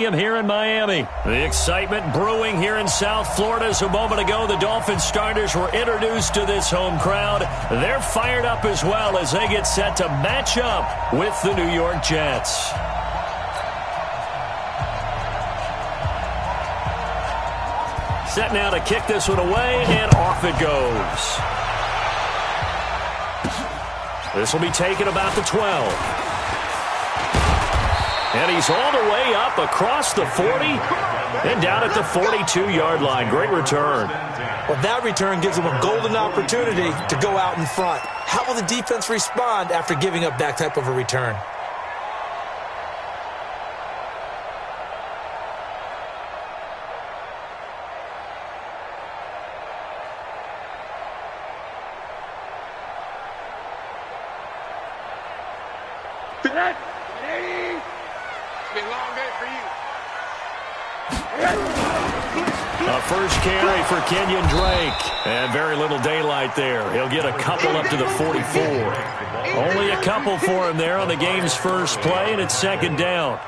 Here in Miami. The excitement brewing here in South Florida. As a moment ago, the Dolphins starters were introduced to this home crowd. They're fired up as well as they get set to match up with the New York Jets. Set now to kick this one away, and off it goes. This will be taken about the 12. And he's all the way up across the 40 and down at the 42-yard line. Great return. Well, that return gives him a golden opportunity to go out in front. How will the defense respond after giving up that type of a return? A first carry for Kenyon Drake. And very little daylight there. He'll get a couple up to the 44. Only a couple for him there on the game's first play, and it's second down.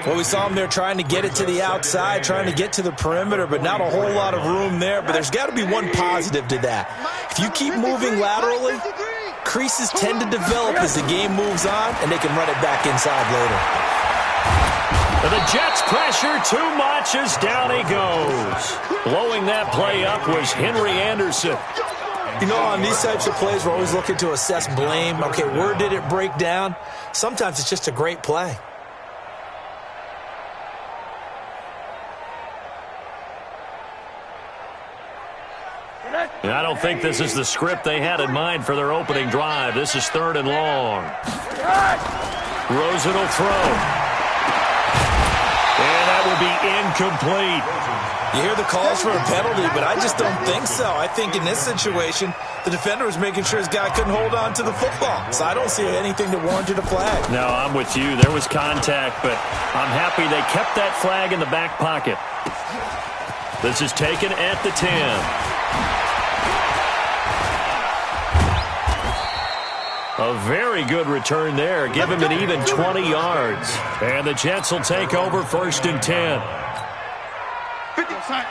Well, we saw him there trying to get it to the outside, trying to get to the perimeter, but not a whole lot of room there. But there's got to be one positive to that. If you keep moving laterally, creases tend to develop as the game moves on, and they can run it back inside later. The Jets pressure too much as down he goes. Blowing that play up was Henry Anderson. You know, on these types of plays, we're always looking to assess blame. Okay, where did it break down? Sometimes it's just a great play. And I don't think this is the script they had in mind for their opening drive. This is third and long. Rosen will throw. And that will be incomplete. You hear the calls for a penalty, but I just don't think so. I think in this situation, the defender was making sure his guy couldn't hold on to the football. So I don't see anything that warranted a flag. No, I'm with you. There was contact, but I'm happy they kept that flag in the back pocket. This is taken at the 10. A very good return there. Give him an even 20 yards. And the Jets will take over first and 10.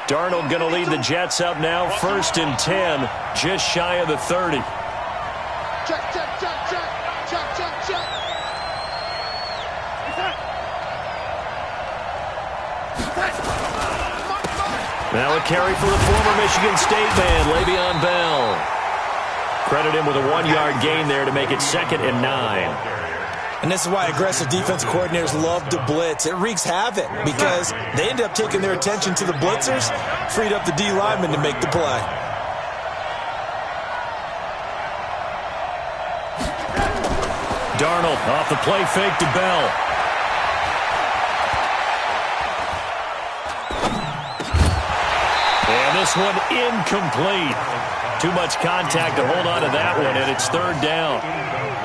Darnold going to lead the Jets up now, first and 10, just shy of the 30. Now a carry for the former Michigan State man, Le'Veon Bell. Credit him with a 1-yard gain there to make it second and 9. And this is why aggressive defense coordinators love to blitz. It wreaks havoc because they end up taking their attention to the blitzers, freed up the D lineman to make the play. Darnold off the play fake to Bell. And this one incomplete. Too much contact to hold on to that one, and it's third down.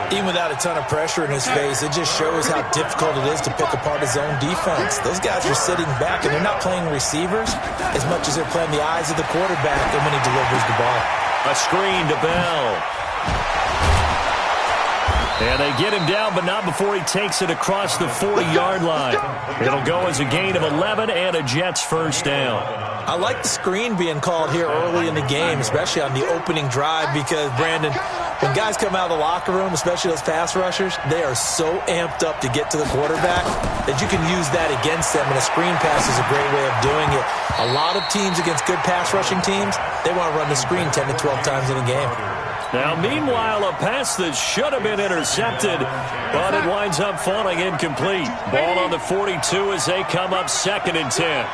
Even without a ton of pressure in his face, it just shows how difficult it is to pick apart his own defense. Those guys are sitting back, and they're not playing receivers as much as they're playing the eyes of the quarterback and when he delivers the ball. A screen to Bell. And they get him down, but not before he takes it across the 40-yard line. It'll go as a gain of 11 and a Jets first down. I like the screen being called here early in the game, especially on the opening drive, because, Brandon, when guys come out of the locker room, especially those pass rushers, they are so amped up to get to the quarterback that you can use that against them, and a screen pass is a great way of doing it. A lot of teams against good pass rushing teams, they want to run the screen 10 to 12 times in a game. Now, meanwhile, a pass that should have been intercepted, but it winds up falling incomplete. Ball on the 42 as they come up second and 10.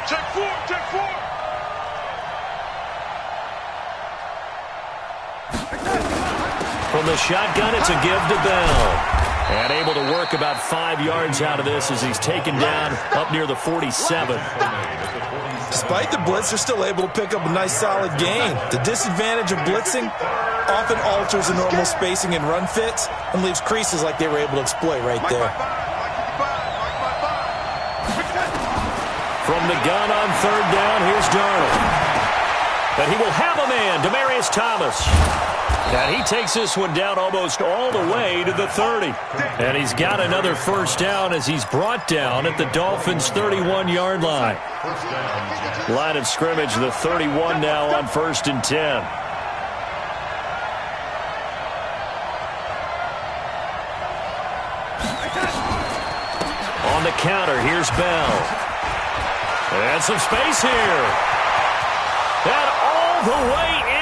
Check four. From the shotgun, it's a give to Bell. And able to work about 5 yards out of this as he's taken down up near the 47. Despite the blitz, they're still able to pick up a nice solid gain. The disadvantage of blitzing often alters the normal spacing and run fits and leaves creases like they were able to exploit right there. From the gun on third down, here's Darnold. But he will have a man, Demaryius Thomas. And he takes this one down almost all the way to the 30. And he's got another first down as he's brought down at the Dolphins' 31-yard line. Line of scrimmage, the 31 now on 1st and 10. On the counter, here's Bell. And some space here. And all the way in.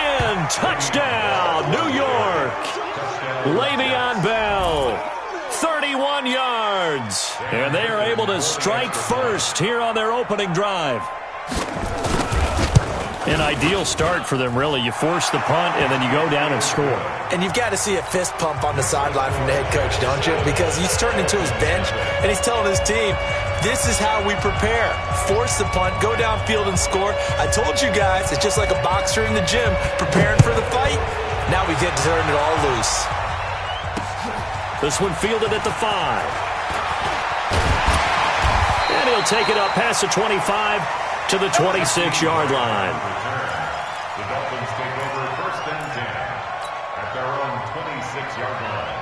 Touchdown, New York. Le'Veon Bell, 31 yards. And they are able to strike first here on their opening drive. An ideal start for them, really. You force the punt, and then you go down and score. And you've got to see a fist pump on the sideline from the head coach, don't you? Because he's turning to his bench, and he's telling his team, this is how we prepare. Force the punt, go downfield and score. I told you guys, it's just like a boxer in the gym preparing for the fight. Now we get to turn it all loose. This one fielded at the 5. And he'll take it up past the 25 to the 26-yard line. The Dolphins take over 1st and 10 at their own 26-yard line.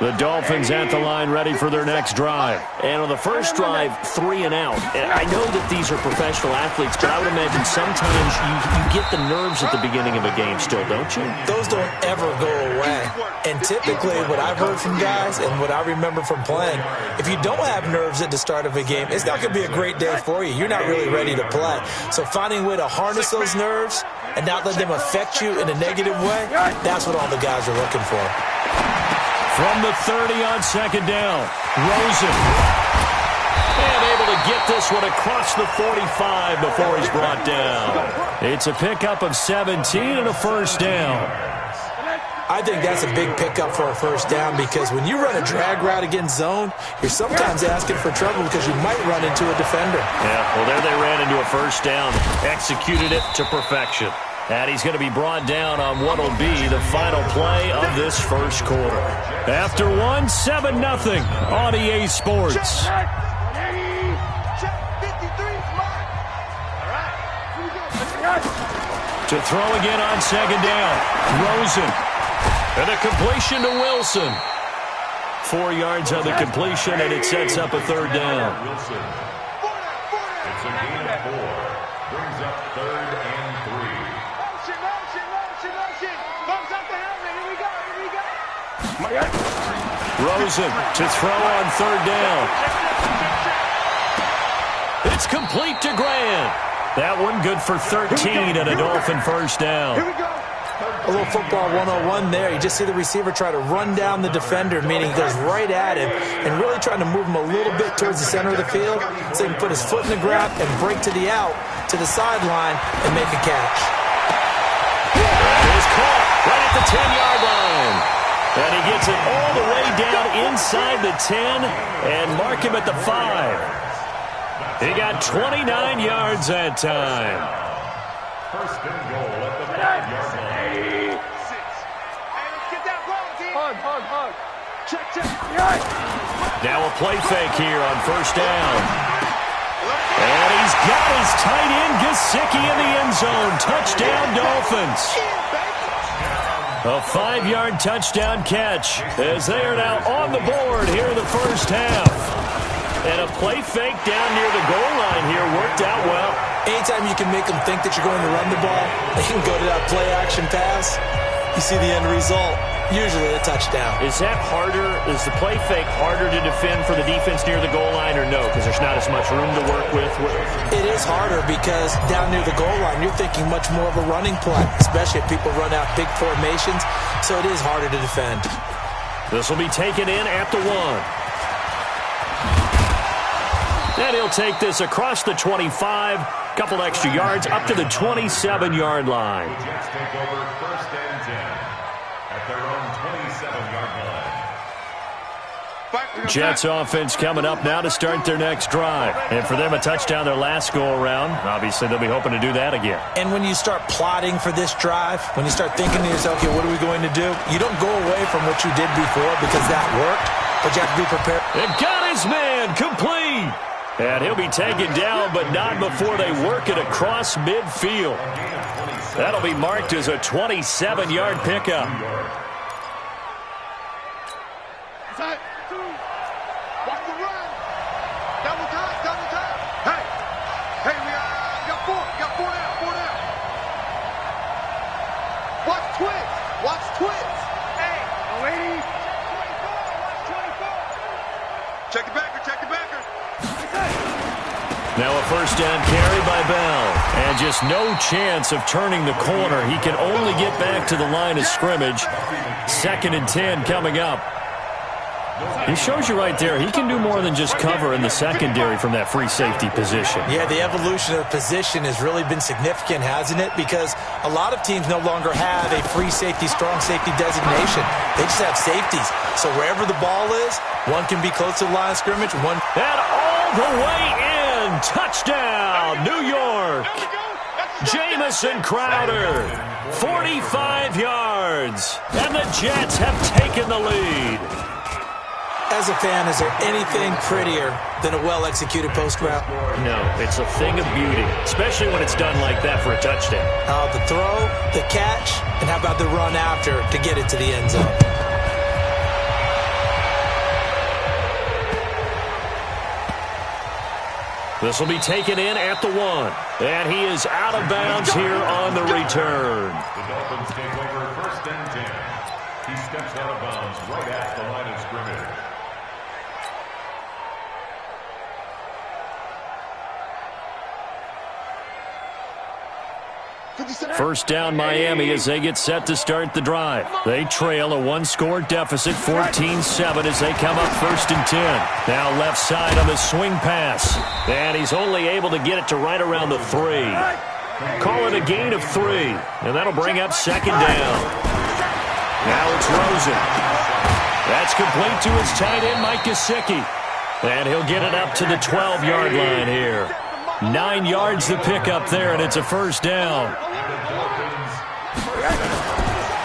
The Dolphins at the line ready for their next drive. And on the first drive, 3 and out. I know that these are professional athletes, but I would imagine sometimes you get the nerves at the beginning of a game still, don't you? Those don't ever go away. And typically what I've heard from guys and what I remember from playing, if you don't have nerves at the start of a game, it's not going to be a great day for you. You're not really ready to play. So finding a way to harness those nerves and not let them affect you in a negative way, that's what all the guys are looking for. From the 30 on 2nd down, Rosen. And able to get this one across the 45 before he's brought down. It's a pickup of 17 and a first down. I think that's a big pickup for a first down because when you run a drag route against zone, you're sometimes asking for trouble because you might run into a defender. Yeah, well, there they ran into a first down, executed it to perfection. And he's going to be brought down on what will be the final play of this first quarter. After 7-0 on EA Sports. To throw again on 2nd down. Rosen. And a completion to Wilson. 4 yards on the completion, and it sets up a 3rd down. Wilson. It's a gain of 4. Brings up 3rd and 3. Rosen to throw on 3rd down. It's complete to Grant. That one good for 13 and a Dolphin first down. A little football 101 there. You just see the receiver try to run down the defender, meaning he goes right at him and really trying to move him a little bit towards the center of the field so he can put his foot in the ground and break to the out, to the sideline, and make a catch. That is caught right at the 10-yard line. And he gets it all the way down inside the 10 and mark him at the 5. He got 29 yards that time. First and goal at the 5-yard line. Hug. Check. Now a play fake here on first down. And he's got his tight end Gesicki in the end zone. Touchdown Dolphins. A 5-yard touchdown catch as they are now on the board here in the first half. And a play fake down near the goal line here worked out well. Anytime you can make them think that you're going to run the ball, they can go to that play-action pass. You see the end result, usually a touchdown. Is that harder? Is the play fake harder to defend for the defense near the goal line or no? Because there's not as much room to work with? It is harder because down near the goal line, you're thinking much more of a running play, especially if people run out big formations. So it is harder to defend. This will be taken in at the 1. And he'll take this across the 25, couple extra yards, up to the 27-yard line. The Jets take over 1st and 10 at their own 27-yard line. Jets offense coming up now to start their next drive. And for them, a touchdown their last go-around. Obviously, they'll be hoping to do that again. And when you start plotting for this drive, when you start thinking to yourself, okay, what are we going to do? You don't go away from what you did before because that worked, but you have to be prepared. And got his man complete. And he'll be taken down, but not before they work it across midfield. That'll be marked as a 27-yard pickup. Watch the run. Double time. Hey, we got four. Got four down. Watch twins. Hey, lady. 24. Check the backer. Now a first down carry by Bell. And just no chance of turning the corner. He can only get back to the line of scrimmage. 2nd and 10 coming up. He shows you right there, he can do more than just cover in the secondary from that free safety position. Yeah, the evolution of the position has really been significant, hasn't it? Because a lot of teams no longer have a free safety, strong safety designation. They just have safeties. So wherever the ball is, one can be close to the line of scrimmage, one... And all the way in! Touchdown, New York! Jamison Crowder, 45 yards. And the Jets have taken the lead. As a fan, is there anything prettier than a well-executed post route? No, it's a thing of beauty, especially when it's done like that for a touchdown. The throw, the catch, and how about the run after to get it to the end zone? This will be taken in at the 1. And he is out of bounds here on the return. The Dolphins take over 1st and 10. He steps out of bounds right at the line of scrimmage. First down Miami as they get set to start the drive. They trail a 1-score deficit, 14-7 as they come up 1st and 10. Now left side on the swing pass. And he's only able to get it to right around the 3. Call it a gain of 3. And that'll bring up 2nd down. Now it's Rosen. That's complete to his tight end, Mike Gesicki. And he'll get it up to the 12-yard line here. 9 yards to pick up there, and it's a first down.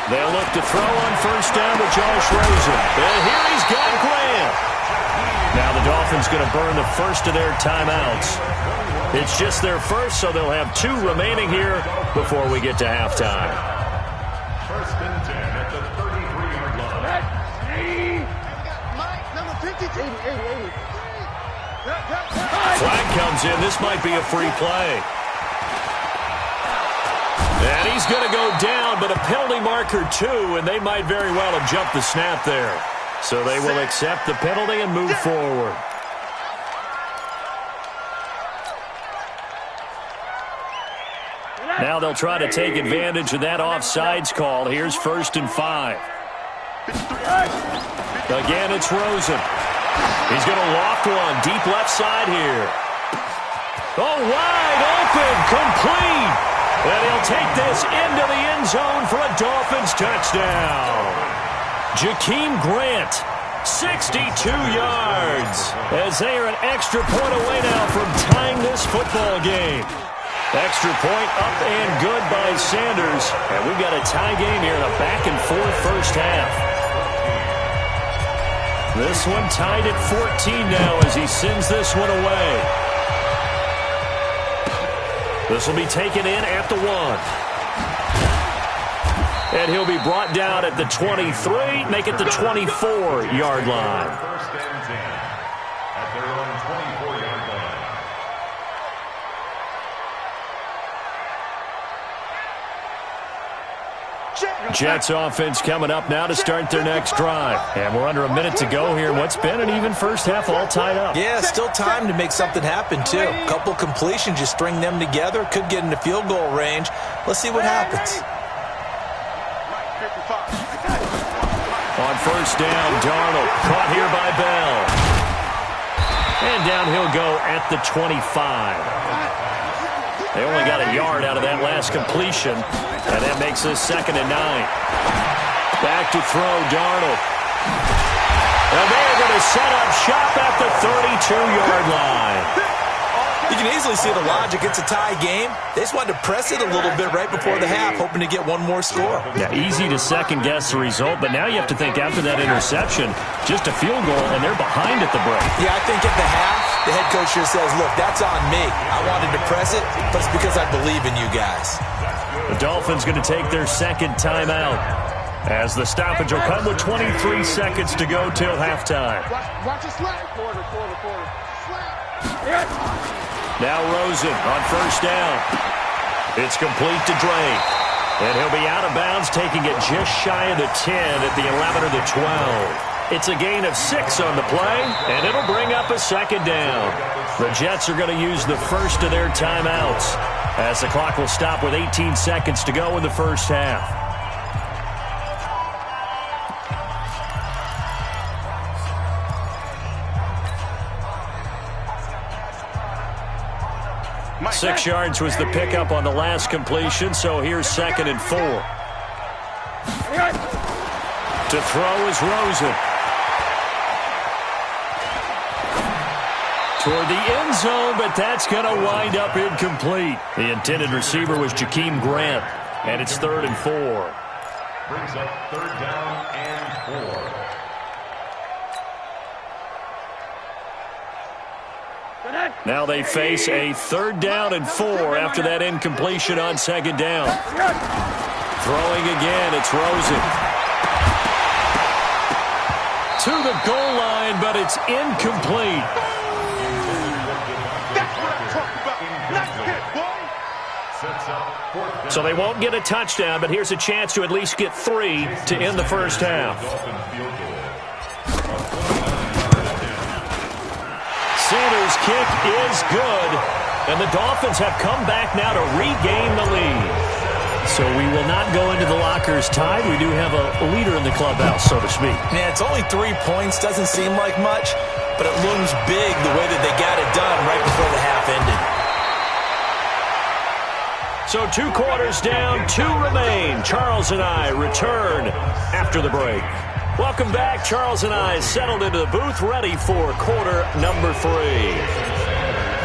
They'll look to throw on first down to Josh Rosen. And here he's got Grant. Now the Dolphins going to burn the first of their timeouts. It's just their first, so they'll have 2 remaining here before we get to halftime. 1st and 10 at the 33-yard line. Mike, number 50. 80. Flag comes in. This might be a free play. And he's going to go down, but a penalty marker, too, and they might very well have jumped the snap there. So they will accept the penalty and move forward. Now they'll try to take advantage of that offsides call. Here's 1st and 5. Again, it's Rosen. He's going to loft one deep left side here. Oh, wide open, complete. And he'll take this into the end zone for a Dolphins touchdown. Jakeem Grant, 62 yards, as they are an extra point away now from tying this football game. Extra point up and good by Sanders. And we've got a tie game here in a back-and-forth first half. This one tied at 14 now as he sends this one away. This will be taken in at the 1. And he'll be brought down at the 23, make it the 24-yard line. 1st and 10 at their own 24-yard line. Jets offense coming up now to start their next drive. And we're under a minute to go here. What's been an even first half all tied up. Yeah, still time to make something happen, too. A couple completions, you string them together. Could get into field goal range. Let's see what happens. On first down, Darnold caught here by Bell. And down he'll go at the 25. They only got a yard out of that last completion, and that makes this 2nd and 9. Back to throw, Darnold. And they're going to set up shop at the 32-yard line. You can easily see the logic. It's a tie game. They just wanted to press it a little bit right before the half, hoping to get one more score. Yeah, easy to second-guess the result, but now you have to think after that interception, just a field goal, and they're behind at the break. Yeah, I think at the half, the head coach here says, look, that's on me. I wanted to press it, but it's because I believe in you guys. The Dolphins going to take their second timeout, as the stoppage will come with 23 seconds to go till halftime. Watch it slap. Quarter. Now Rosen on first down. It's complete to Drake. And he'll be out of bounds, taking it just shy of the 10 at the 11 or the 12. It's a gain of 6 on the play, and it'll bring up a second down. The Jets are going to use the first of their timeouts, as the clock will stop with 18 seconds to go in the first half. Mike, 6 yards was the pickup on the last completion, so here's 2nd and 4. To throw is Rosen. Toward the end zone, but that's going to wind up incomplete. The intended receiver was Jakeem Grant, and it's 3rd and 4. Brings up 3rd down and 4. Now they face a 3rd down and 4 after that incompletion on 2nd down. Throwing again, it's Rosen. To the goal line, but it's incomplete. that's what I'm talking about. Nice hit, boy. Sets up 4th down. So they won't get a touchdown, but here's a chance to at least get 3 to end the first half. Dolphins field goal. Sanders' kick is good, and the Dolphins have come back now to regain the lead. So we will not go into the lockers tied. We do have a leader in the clubhouse, so to speak. Yeah, it's only 3 points. Doesn't seem like much, but it looms big the way that they got it done right before the half ended. So 2 quarters down, 2 remain. Charles and I return after the break. Welcome back. Charles and I settled into the booth, ready for quarter number 3.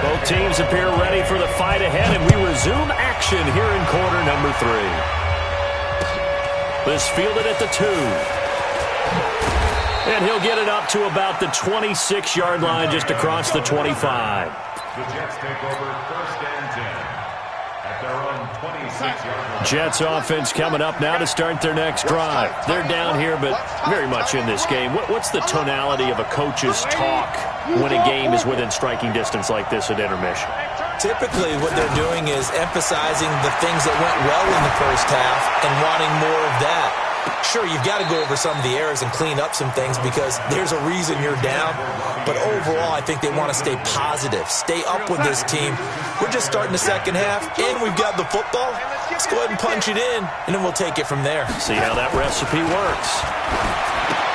Both teams appear ready for the fight ahead, and we resume action here in quarter number 3. This fielded at the 2. And he'll get it up to about the 26-yard line, just across the 25. The Jets take over 1st and 10 at their own 26-yard line. Jets offense coming up now to start their next drive. They're down here, but very much in this game. What's the tonality of a coach's talk when a game is within striking distance like this at intermission? Typically, what they're doing is emphasizing the things that went well in the first half and wanting more of that. Sure, you've got to go over some of the errors and clean up some things because there's a reason you're down. But overall, I think they want to stay positive, stay up with this team. We're just starting the second half, and we've got the football. Let's go ahead and punch it in, and then we'll take it from there. See how that recipe works.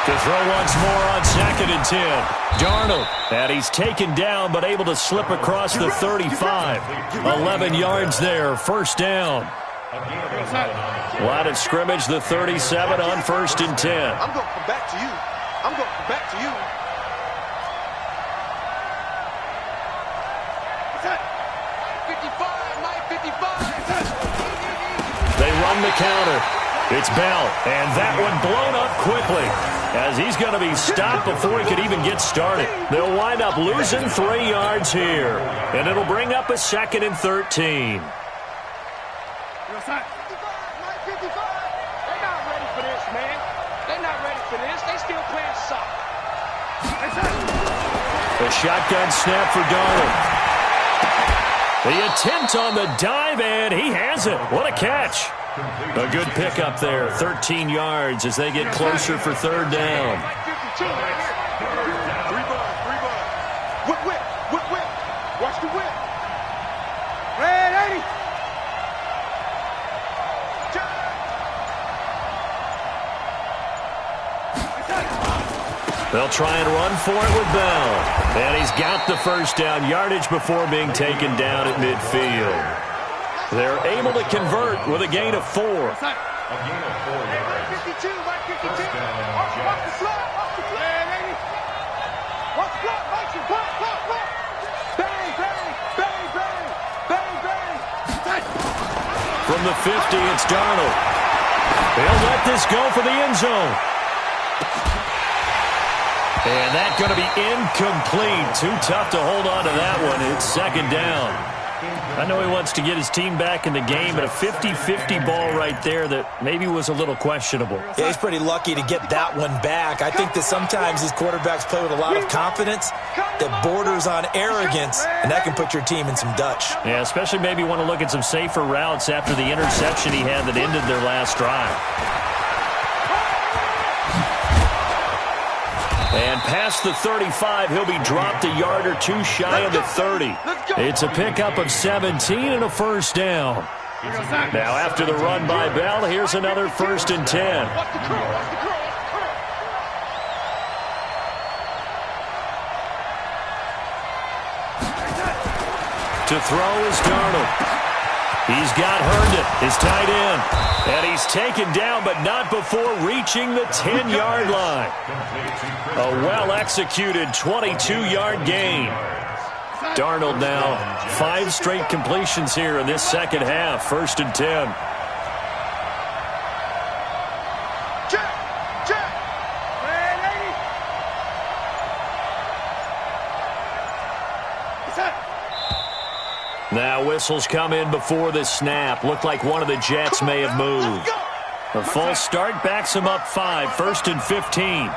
To throw once more on 2nd and 10. Darnold, and he's taken down, but able to slip across the 35. 11 yards there, 1st down. Line of scrimmage, the 37 on 1st and 10. I'm going to come back to you. I'm going to come back to you. 55, Mike, 55. They run the counter. It's Bell, and that one blown up quickly as he's going to be stopped before he could even get started. They'll wind up losing 3 yards here, and it'll bring up a 2nd and 13. The shotgun snap for Darnold. The attempt on the dive, and he has it. What a catch. A good pickup there, 13 yards as they get closer for 3rd down. Whip. Watch the whip. Red 80. They'll try and run for it with Bell. And he's got the 1st down yardage before being taken down at midfield. They're able to convert with a gain of 4. A gain of 4 yards. 52, Mike 52. First down, Watch the Jets. slot. Watch the slot. Watch the slot. Watch the slot. Bang, bang, bang, bang, bang, bang. From the 50, it's Darnold. They'll let this go for the end zone. And that's going to be incomplete. Too tough to hold on to that one. It's 2nd down. I know he wants to get his team back in the game, but a 50-50 ball right there that maybe was a little questionable. Yeah, he's pretty lucky to get that one back. I think that sometimes these quarterbacks play with a lot of confidence that borders on arrogance, and that can put your team in some Dutch. Yeah, especially maybe want to look at some safer routes after the interception he had that ended their last drive. And past the 35, he'll be dropped a yard or two shy of the 30. It's a pickup of 17 and a first down. Now after the run by Bell, here's another 1st and 10. To throw is Darnold. He's got Herndon, his tight end. And he's taken down, but not before reaching the 10-yard line. A well-executed 22-yard gain. Darnold now 5 straight completions here in this second half. 1st and 10. Now whistles come in before the snap. Looked like one of the Jets may have moved. A false start backs him up 5. 1st and 15.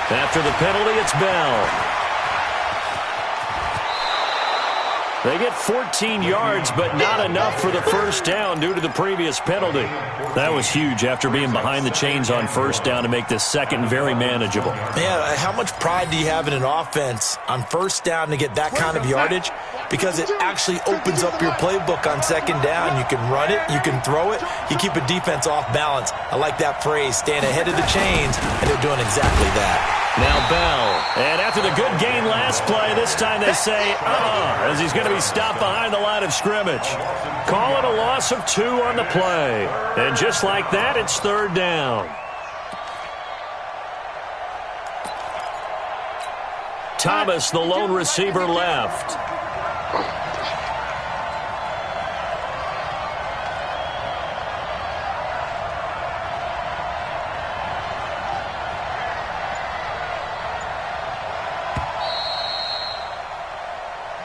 After the penalty, it's Bell. They get 14 yards, but not enough for the first down due to the previous penalty. That was huge after being behind the chains on first down to make this second very manageable. Yeah, how much pride do you have in an offense on first down to get that kind of yardage? Because it actually opens up your playbook on second down. You can run it, you can throw it, you keep a defense off balance. I like that phrase, staying ahead of the chains, and they're doing exactly that. Now Bell, and after the good gain last play, this time they say, as he's going to be stopped behind the line of scrimmage. Call it a loss of 2 on the play. And just like that, it's 3rd down. Thomas, the lone receiver, left.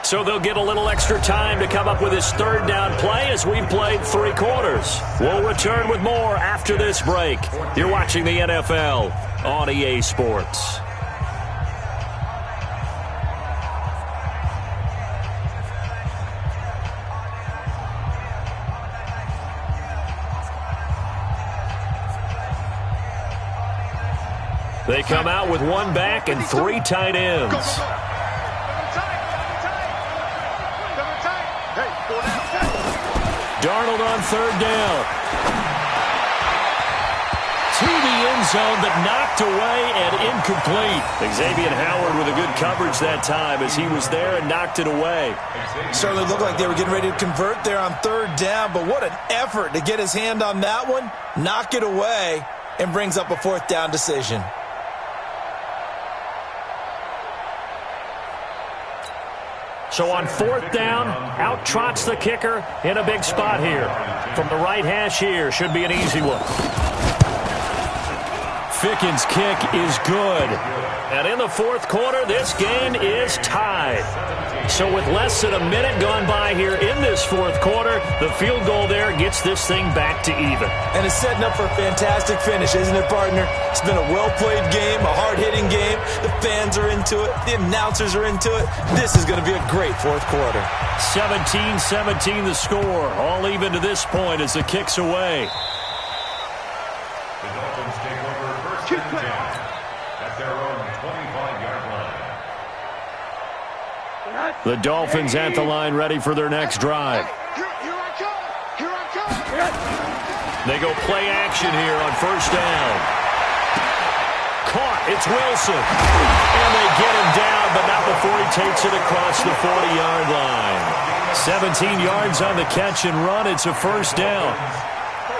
So they'll get a little extra time to come up with his 3rd down play as we've played 3 quarters. We'll return with more after this break. You're watching the NFL on EA Sports. They come out with 1 back and 3 tight ends. Darnold on 3rd down. To the end zone, but knocked away and incomplete. Xavier Howard with a good coverage that time as he was there and knocked it away. Certainly looked like they were getting ready to convert there on 3rd down, but what an effort to get his hand on that one, knock it away, and brings up a 4th down decision. So on 4th down, out trots the kicker in a big spot here. From the right hash here, should be an easy one. Ficken's kick is good. And in the 4th quarter, this game is tied. So with less than a minute gone by here in this 4th quarter, the field goal there gets this thing back to even. And it's setting up for a fantastic finish, isn't it, partner? It's been a well-played game, a hard-hitting game. The fans are into it. The announcers are into it. This is going to be a great 4th quarter. 17-17 the score. All even to this point as the kick's away. The Dolphins take over 1st and 10 at their own 25-yard line. The Dolphins at the line ready for their next drive. They go play action here on 1st down. Caught. It's Wilson. And they get him down, but not before he takes it across the 40-yard line. 17 yards on the catch and run. It's a 1st down.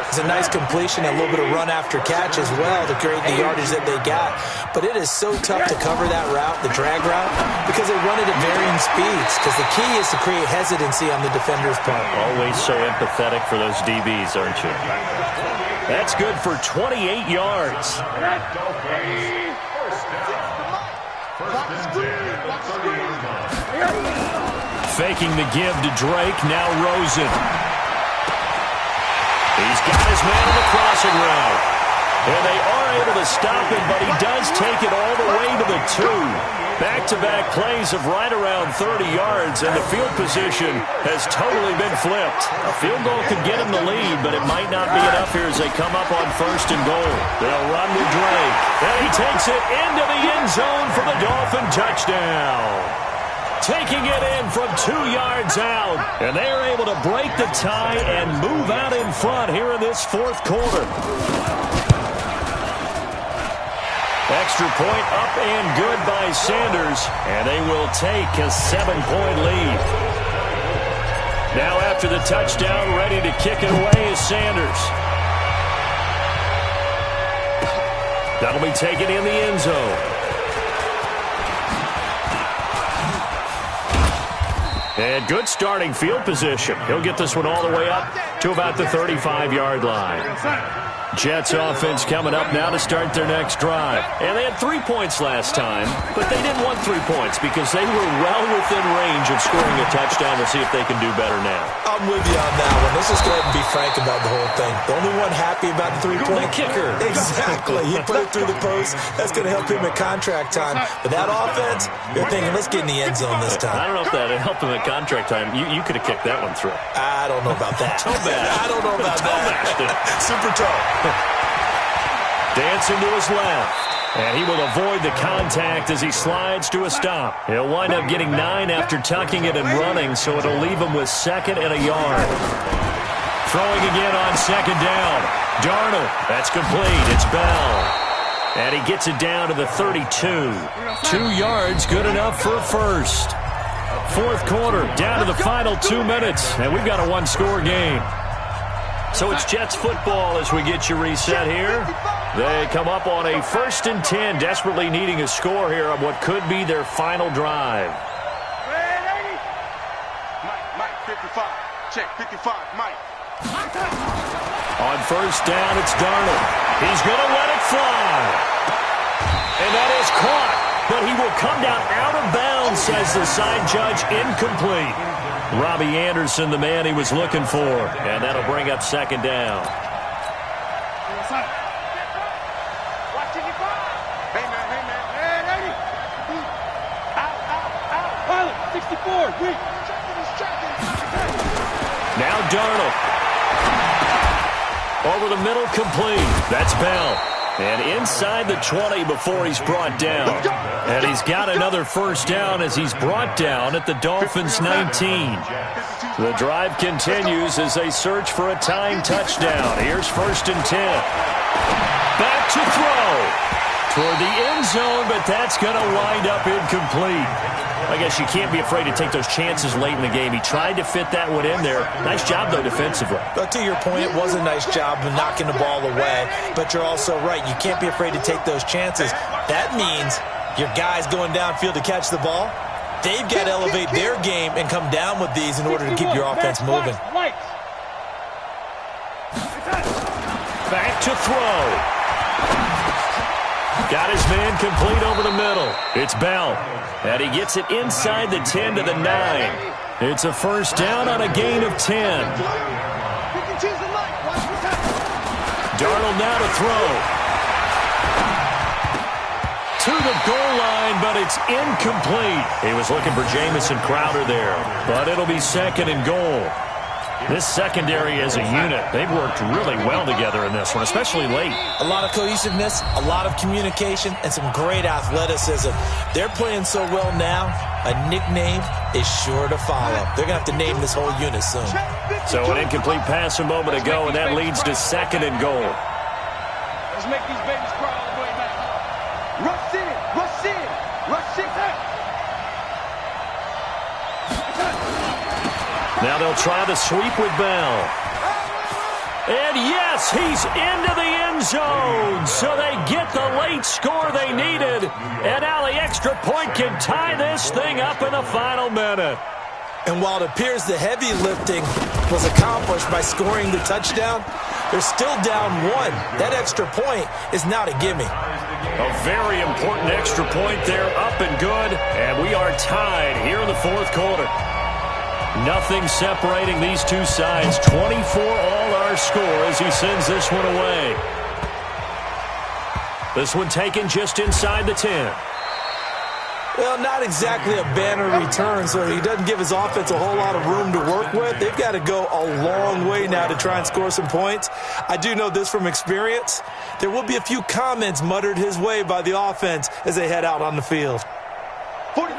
It's a nice completion, a little bit of run after catch as well to create the yardage that they got. But it is so tough to cover that route, the drag route, because they run it at varying speeds. Because the key is to create hesitancy on the defender's part. Always so empathetic for those DBs, aren't you? That's good for 28 yards. Faking the give to Drake, now Rosen. He's got his man on the crossing route. And they are able to stop him, but he does take it all the way to the 2. Back-to-back plays of right around 30 yards, and the field position has totally been flipped. A field goal could get him the lead, but it might not be enough here as they come up on 1st and goal. They'll run with Drake, and he takes it into the end zone for the Dolphin touchdown. Taking it in from 2 yards out, and they are able to break the tie and move out in front here in this 4th quarter. Extra point up and good by Sanders, and they will take a 7-point lead. Now after the touchdown, ready to kick it away is Sanders. That'll be taken in the end zone. And good starting field position. He'll get this one all the way up to about the 35-yard line. Jets offense coming up now to start their next drive. And they had 3 points last time, but they didn't want 3 points because they were well within range of scoring a touchdown. We'll see if they can do better now. I'm with you on that one. Let's just go ahead and be frank about the whole thing. The only one happy about the 3-point kicker. Exactly. He put it through the post. That's going to help him at contract time. But that offense, you're thinking, let's get in the end zone this time. I don't know if that helped him at contract time. You could have kicked that one through. I don't know about that. I don't know about that. Super tough. Dancing to his left. And he will avoid the contact as he slides to a stop. He'll wind up getting 9 after tucking it and running, so it'll leave him with 2nd and a yard. Throwing again on 2nd down. Darnold. That's complete. It's Bell. And he gets it down to the 32. 2 yards, good enough for a first. 4th quarter, down to the final 2 minutes, and we've got a 1-score game. So it's Jets football as we get you reset here. They come up on a 1st and 10, desperately needing a score here on what could be their final drive. Mike, 55. Check, 55, Mike. On 1st down, it's Darnold. He's going to let it fly. And that is caught, but he will come down out of bounds, says the side judge, incomplete. Robbie Anderson, the man he was looking for, and that'll bring up 2nd down. Hey, man. Out. Pilot, 64, wait. Now Darnold. Over the middle, complete. That's Bell. And inside the 20 before he's brought down. And he's got another 1st down as he's brought down at the Dolphins' 19. The drive continues as they search for a tying touchdown. Here's 1st and 10. Back to throw. Toward the end zone, but that's going to wind up incomplete. I guess you can't be afraid to take those chances late in the game. He tried to fit that one in there. Nice job, though, defensively. But to your point, it was a nice job of knocking the ball away. But you're also right. You can't be afraid to take those chances. That means your guys going downfield to catch the ball, they've got to elevate their game and come down with these in order to keep your offense moving. Back to throw. Got his man complete over the middle. It's Bell. And he gets it inside the 10 to the 9. It's a 1st down on a gain of 10. Darnold now to throw. To the goal line, but it's incomplete. He was looking for Jamison Crowder there, but it'll be 2nd and goal. This secondary as a unit, they've worked really well together in this one, especially late. A lot of cohesiveness, a lot of communication, and some great athleticism. They're playing so well now, a nickname is sure to follow. They're going to have to name this whole unit soon. So an incomplete pass a moment ago, and that leads to 2nd and goal. Let's make these babies cry all the way back. Rush in. Now they'll try the sweep with Bell. And yes, he's into the end zone. So they get the late score they needed. And now the extra point can tie this thing up in the final minute. And while it appears the heavy lifting was accomplished by scoring the touchdown, they're still down 1. That extra point is not a gimme. A very important extra point there, up and good. And we are tied here in the fourth quarter. Nothing separating these two sides. 24 all our score as he sends this one away. This one taken just inside the 10. Well, not exactly a banner return, so he doesn't give his offense a whole lot of room to work with. They've got to go a long way now to try and score some points. I do know this from experience. There will be a few comments muttered his way by the offense as they head out on the field.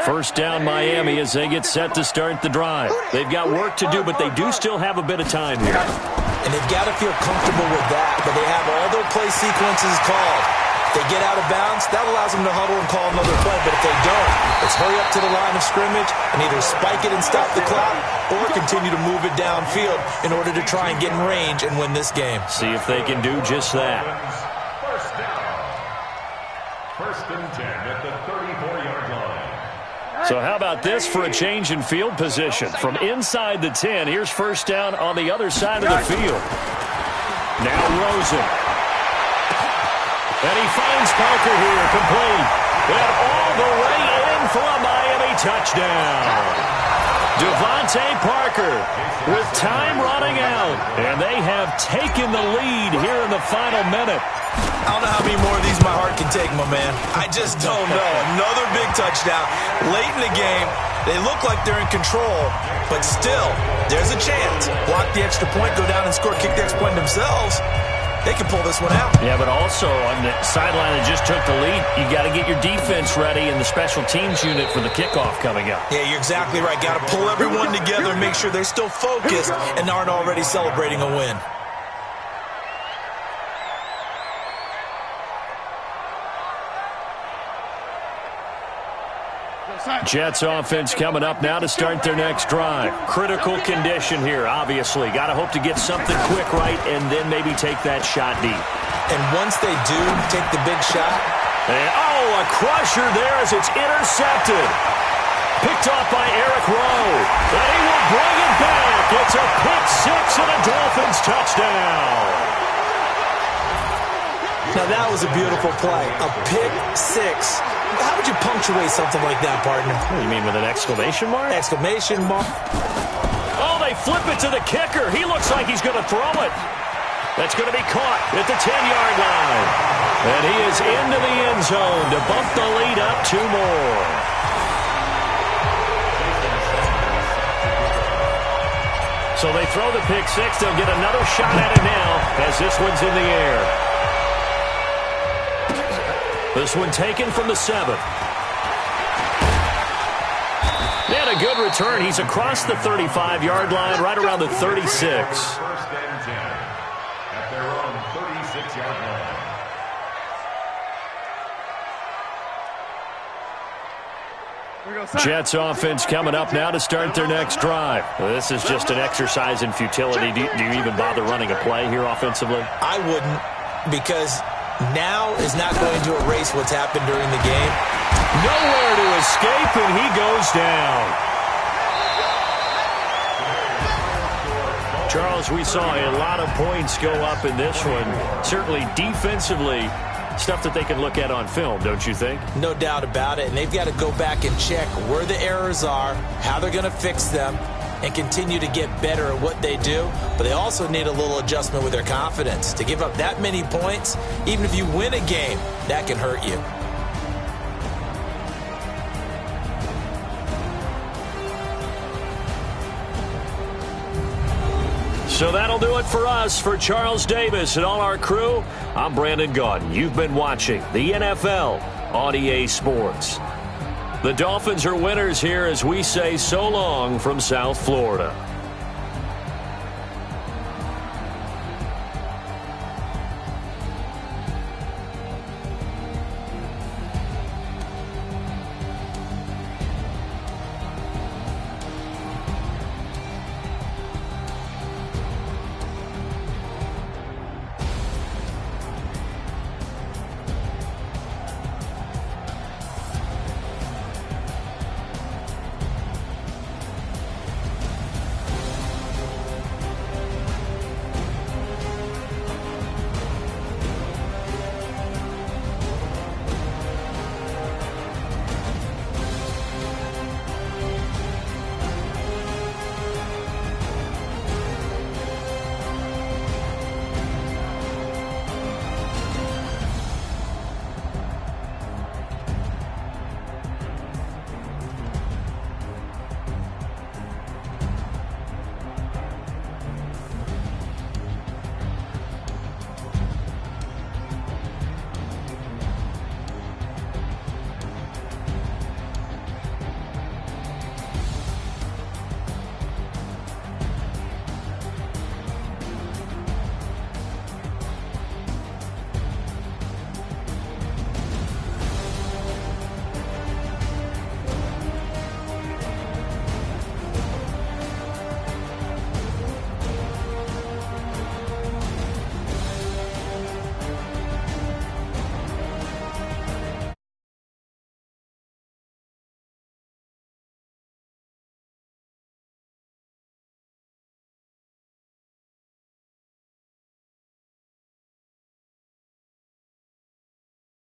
First down Miami as they get set to start the drive. They've got work to do, but they do still have a bit of time here. And they've got to feel comfortable with that, but they have all their play sequences called. If they get out of bounds, that allows them to huddle and call another play. But if they don't, let's hurry up to the line of scrimmage and either spike it and stop the clock or continue to move it downfield in order to try and get in range and win this game. See if they can do just that. First down. First and 10 at the 34-yard line. So how about this for a change in field position? From inside the 10, here's first down on the other side of the field. Now Rosen. And he finds Parker here, complete. And all the way in for a Miami touchdown. Devontae Parker with time running out. And they have taken the lead here in the final minute. I don't know how many more of these my heart can take, my man. I just don't know. Another big touchdown. Late in the game, they look like they're in control, but still, there's a chance. Block the extra point, go down and score, kick the extra point themselves. They can pull this one out. Yeah, but also on the sideline that just took the lead, you got to get your defense ready and the special teams unit for the kickoff coming up. Yeah, you're exactly right. Got to pull everyone together and make sure they're still focused and aren't already celebrating a win. Jets offense coming up now to start their next drive. Critical condition here, obviously. Got to hope to get something quick right and then maybe take that shot deep. And once they do take the big shot. And, a crusher there as it's intercepted. Picked off by Eric Rowe. And he will bring it back. It's a pick six and a Dolphins touchdown. Now that was a beautiful play. A pick six. How would you punctuate something like that, partner? What do you mean, with an exclamation mark? Exclamation mark. Oh, they flip it to the kicker. He looks like he's going to throw it. That's going to be caught at the 10-yard line. And he is into the end zone to bump the lead up 2 more. So they throw the pick six. They'll get another shot at it now as this one's in the air. This one taken from the 7. And a good return. He's across the 35-yard line, right around the 36. First and 10 at their own 36-yard line. Jets offense coming up now to start their next drive. Well, this is just an exercise in futility. Do you even bother running a play here offensively? I wouldn't, because now is not going to erase what's happened during the game. Nowhere to escape, and he goes down. Charles, we saw a lot of points go up in this one. Certainly defensively, stuff that they can look at on film, don't you think? No doubt about it, and they've got to go back and check where the errors are, how they're going to fix them, and continue to get better at what they do. But they also need a little adjustment with their confidence. To give up that many points, even if you win a game, that can hurt you. So that'll do it for us. For Charles Davis and all our crew, I'm Brandon Gaudin. You've been watching the NFL on EA Sports. The Dolphins are winners here as we say so long from South Florida.